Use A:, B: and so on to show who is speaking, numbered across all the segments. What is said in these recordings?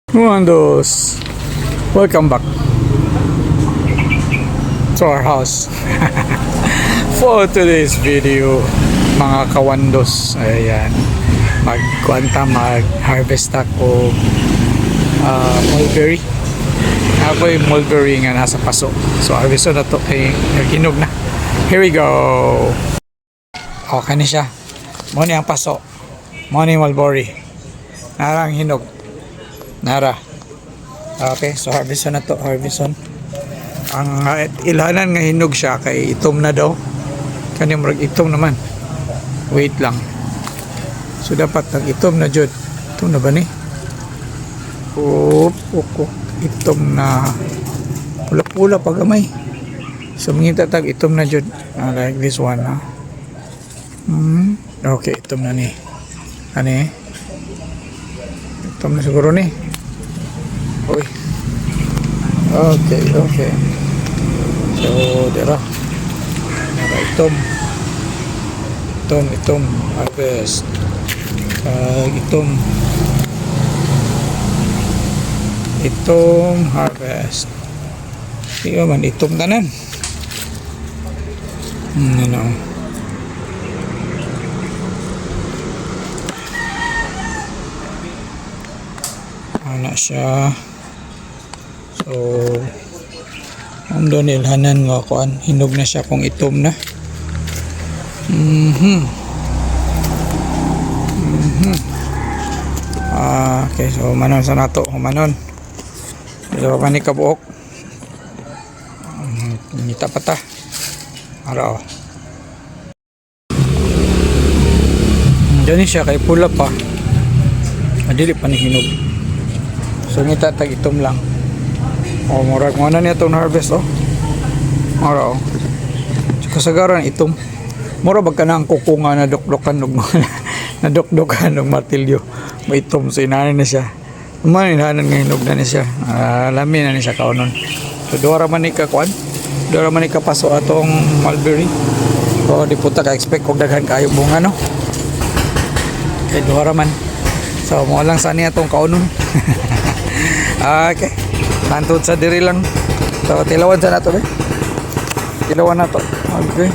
A: Wandos, welcome back to our house. For today's video, mga kawandos, ayan, mag-harvest ako mulberry. Ako yung mulberry nga nasa paso. So harvest na to kay hinog na. Here we go. Okay na siya. Mo ni ang paso. Mo ni mulberry. Narang hinog. Nara. Okay, so harvest na to, harvest on. Ang ilanan nga hinog siya kay itom na daw. Kani murag itom naman. Wait lang. So dapat nag itom na jud. Itom na ba ni? Itom na pula-pula pagamay. So mangita tag itom na jud. Like this one, ha. Okay, itom na ni. Ani? Itom na siguro ni. Uy. Okay. So, dira. Itom. Harvest. Itom harvest. Iyo man, itom tanan. Ano. Ana siya. So, ang doon ilhanan nga kuan, hinog na siya kung itom na. Okay, so manon sa nato, manon. Dito pa ni kabuok. Ngita pa ta. Ara. Diyan siya kay pula pa. Adili pa ni hinog. So ngita tag itom lang. Oh, murag mo na niya itong harvest, oh. Mura, oh. Kasagaran itom. Mura bag ka na ang kuko nga nadokdokan ng martilyo. May itom, so inanin na siya. Naman, inanan nga hinog na niya siya. Lamin na niya siya kaunon. So, doon raman ni kakuan. Doon raman ni kapaso atong mulberry. So, di puta ka-expect kung daghan kayo bunga, no? Okay, doon raman. So, mo lang saan niya itong kaunon. Okay. Hantod sa diri lang. So, tilawan sa nato, eh. Tilawan na to. Okay.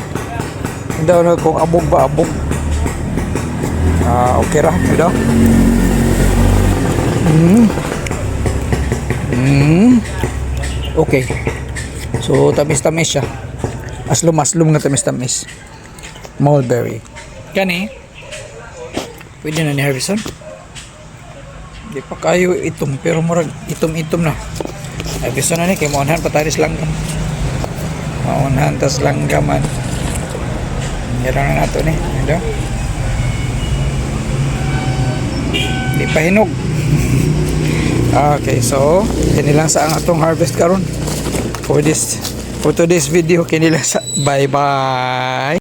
A: Hindi na kung abog ba, abog. Okay ra. Ito. Okay. So, tamis-tamis siya. Aslum-aslum nga tamis-tamis. Mulberry. Kani. Pwede na ni Harvison. Di pa kayo itom, pero murag itom-itom na. Ay gusto na ni kay maunhan pataris langgam. Maunhan tas langgaman. Yarang na nato ni. Ito. Di pa hinog. Okay, so kinilang sa ang atong harvest karon. For today's video kinilang sa. Bye bye.